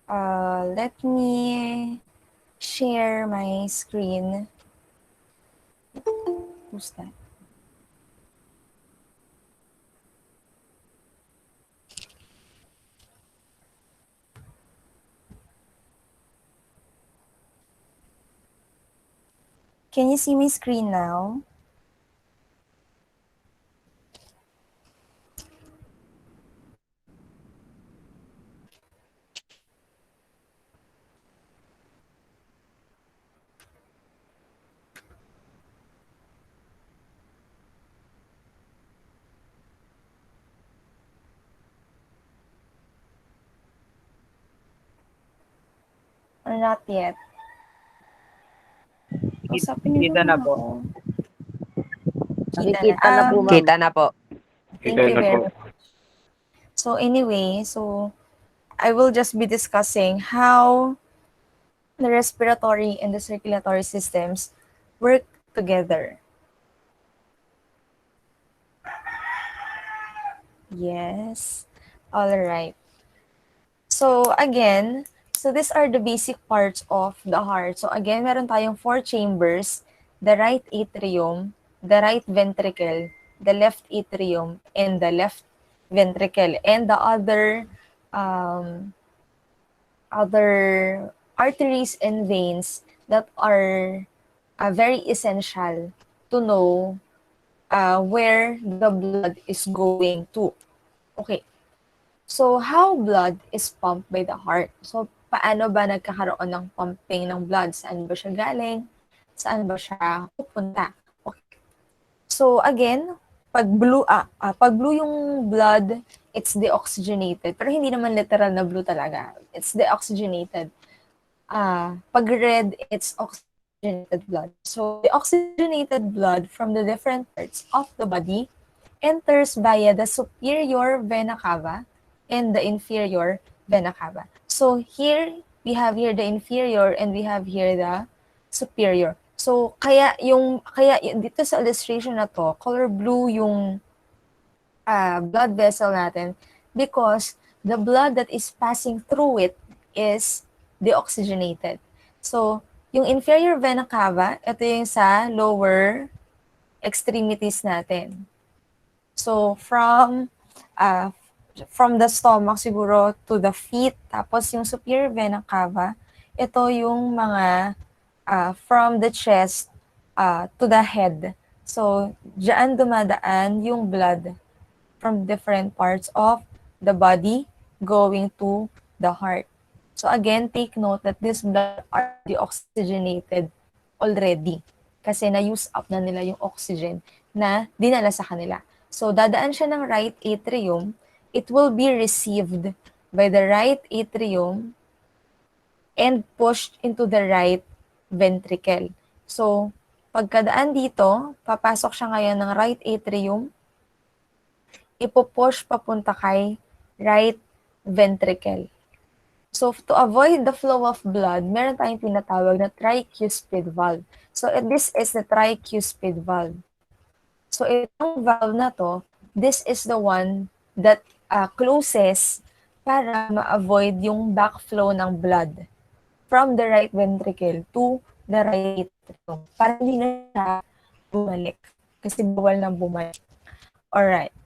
Let me share my screen. Who's that? Can you see my screen now? Or not yet? Usapin niyo Kita na naman po. ako. Nakikita na po, ma'am. Kita na po. Thank you very much. So anyway, I will just be discussing how the respiratory and the circulatory systems work together. Yes. All right. So again, these are the basic parts of the heart. So again, meron tayong 4 chambers: the right atrium, the right ventricle, the left atrium, and the left ventricle, and the other arteries and veins that are very essential to know where the blood is going to. Okay. So, how blood is pumped by the heart? So, paano ba nagkakaroon ng pumping ng blood? Saan ba siya galing? Saan ba siya pupunta? Okay. So, again, pag blue yung blood, it's deoxygenated. Pero hindi naman literal na blue talaga. It's deoxygenated. Pag red, it's oxygenated blood. So, the oxygenated blood from the different parts of the body enters via the superior vena cava and the inferior vena cava. So, here, we have here the inferior and we have here the superior. So, kaya dito sa illustration na to, color blue yung blood vessel natin because the blood that is passing through it is deoxygenated. So, yung inferior vena cava, ito yung sa lower extremities natin. So, from the stomach siguro to the feet, tapos yung superior vena cava, ito yung mga from the chest to the head. So, diyan dumadaan yung blood from different parts of the body going to the heart. So again, take note that this blood are deoxygenated already kasi na-use up na nila yung oxygen na dinala sa kanila. So dadaan siya ng right atrium, it will be received by the right atrium and pushed into the right ventricle. So pagkadaan dito, papasok siya ngayon ng right atrium, ipopush papunta kay right ventricle. So, to avoid the flow of blood, meron tayong tinatawag na tricuspid valve. So, this is the tricuspid valve. So, itong valve na to, this is the one that closes para ma-avoid yung backflow ng blood from the right ventricle to the right atrium. Para hindi na siya bumalik. Kasi bawal na bumalik. Alright.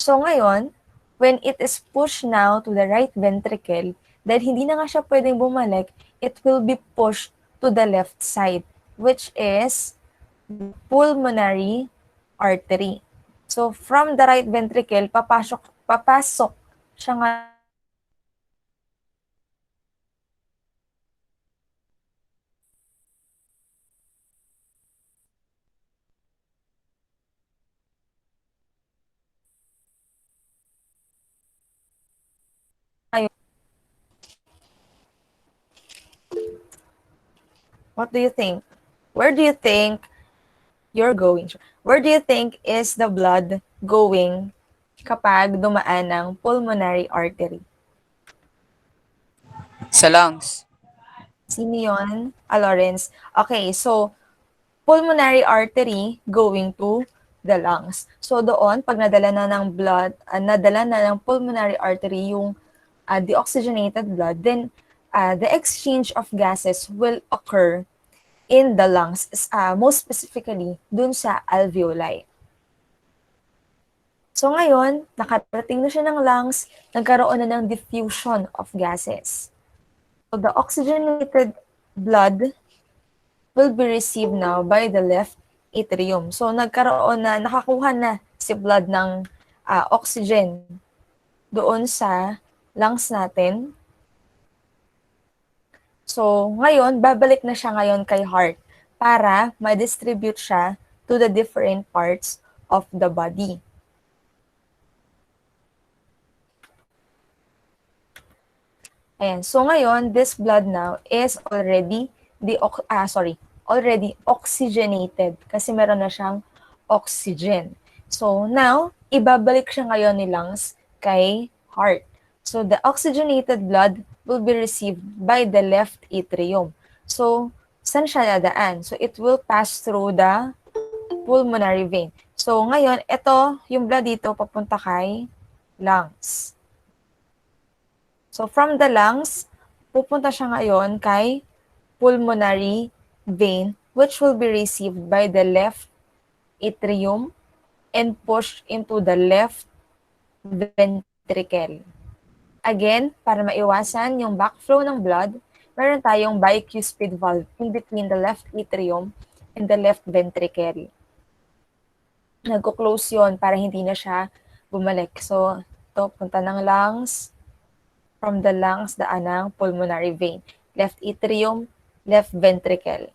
So, ngayon, when it is pushed now to the right ventricle, dahil hindi na nga siya pwedeng bumalik, it will be pushed to the left side, which is the pulmonary artery. So, from the right ventricle, papasok siya nga What do you think? Where do you think you're going? Where do you think is the blood going kapag dumaan ng pulmonary artery? Sa lungs. Sino yun? Lawrence. Okay, so pulmonary artery going to the lungs. So doon, pag nadala na ng blood, nadala na ng pulmonary artery yung deoxygenated blood, then the exchange of gases will occur in the lungs, most specifically dun sa alveoli. So ngayon, nakarating na siya ng lungs, nagkaroon na ng diffusion of gases. So the oxygenated blood will be received now by the left atrium. So nakakuha na si blood ng oxygen doon sa lungs natin. So ngayon, babalik na siya ngayon kay heart para ma-distribute siya to the different parts of the body. Ayan. So ngayon, this blood now is already oxygenated kasi meron na siyang oxygen. So now, ibabalik siya ngayon ni lungs kay heart. So the oxygenated blood will be received by the left atrium. So, saan siya dadaan? So it will pass through the pulmonary vein. So ngayon, ito, yung blood dito papunta kay lungs. So from the lungs, pupunta siya ngayon kay pulmonary vein, which will be received by the left atrium and pushed into the left ventricle. Again, para maiwasan yung backflow ng blood, meron tayong bicuspid valve in between the left atrium and the left ventricle. Nagko-close yun para hindi na siya bumalik. So, ito, punta ng lungs. From the lungs, daan ng pulmonary vein. Left atrium, left ventricle.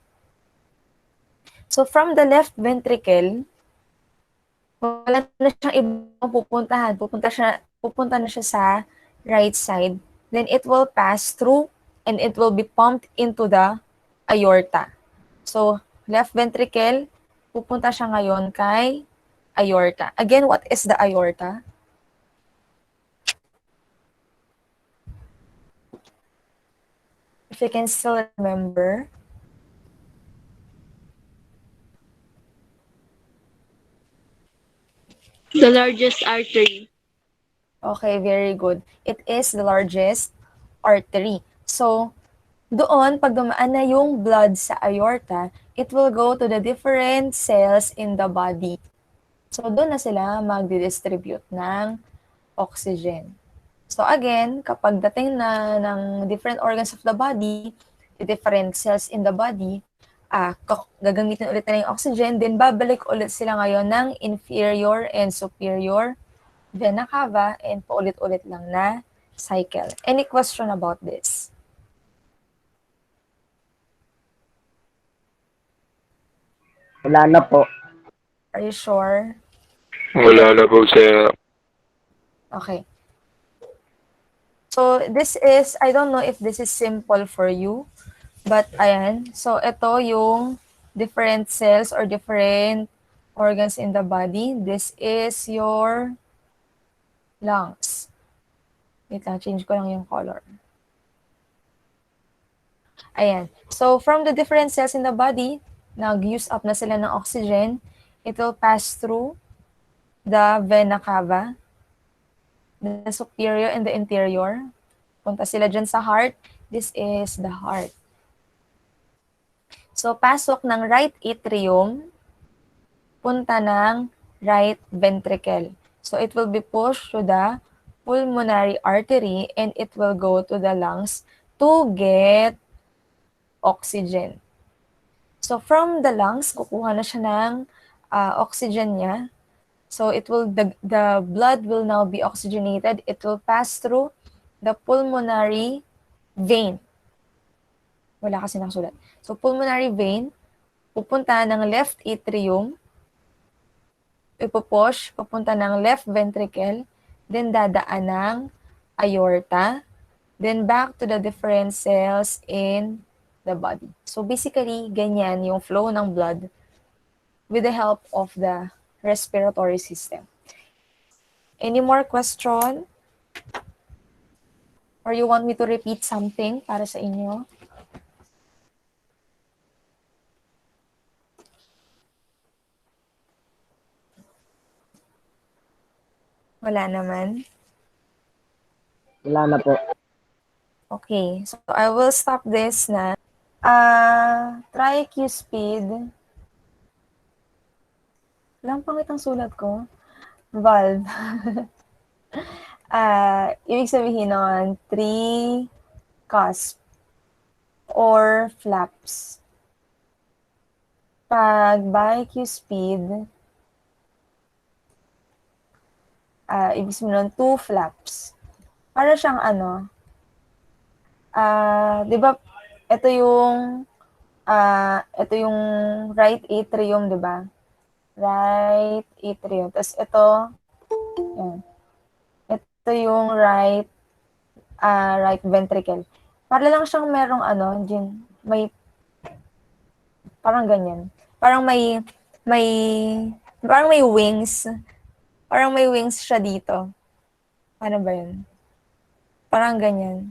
So from the left ventricle, wala na siyang ibang pupuntahan. Pupunta na siya sa right side. Then it will pass through and it will be pumped into the aorta. So left ventricle, pupunta siya ngayon kay aorta. Again, what is the aorta? If you can still remember. The largest artery. Okay, very good. It is the largest artery. So, doon, pag dumaan na yung blood sa aorta, it will go to the different cells in the body. So, doon na sila magdi-distribute ng oxygen. So again, kapag dating na ng different organs of the body, the different cells in the body, gagamitin ulit nila yung oxygen, then babalik ulit sila ngayon ng inferior and superior vena cava and paulit-ulit lang na cycle. Any question about this? Wala na po. Are you sure? Wala na po, sir. Okay. So this is, I don't know if this is simple for you, but ayan. So ito yung different cells or different organs in the body. This is your lungs. Wait lang, change ko lang yung color. Ayan. So from the different cells in the body, nag-use up na sila ng oxygen. It will pass through the vena cava, the superior and the interior. Punta sila dyan sa heart. This is the heart. So, pasok ng right atrium, punta ng right ventricle. So, it will be pushed to the pulmonary artery and it will go to the lungs to get oxygen. So, from the lungs, kukuha na siya ng oxygen niya. So the blood will now be oxygenated. It will pass through the pulmonary vein. Wala kasi nakasulat. So pulmonary vein, pupunta ng left atrium, ipupush, papunta ng left ventricle, then dadaan ng aorta, then back to the different cells in the body. So basically, ganyan yung flow ng blood with the help of the respiratory system. Any more question? Or you want me to repeat something para sa inyo? Wala naman. Wala na po. Okay, so I will stop this na. Tricuspid. Lang pangit ang sulat ko. Valve. Ibig sabihin nun, three cusp or flaps. Pag bicuspid, ibig sabihin nun, two flaps. Para siyang ano, di ba, ito yung right atrium, di ba? Right atrium. Tapos ito, yan. Ito yung right ventricle. Para lang siyang merong ano, may, parang ganyan. May, parang may wings. Parang may wings siya dito. Ano ba yun? Parang ganyan.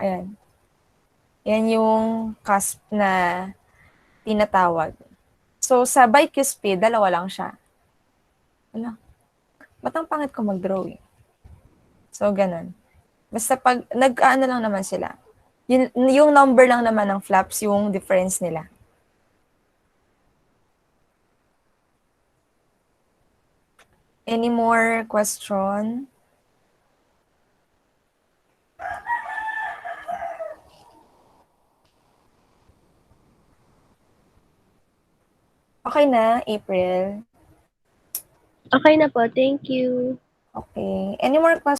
Ayan. Yan yung cusp na tinatawag. So, sa bicuspid, dalawa lang siya. Wala. Ba't ang pangit ko mag-draw eh? So, ganun. Basta pag, nag-ano lang naman sila. Yung number lang naman ng flaps, yung difference nila. Any more question? Okay na, April? Okay na po. Thank you. Okay. Any more questions?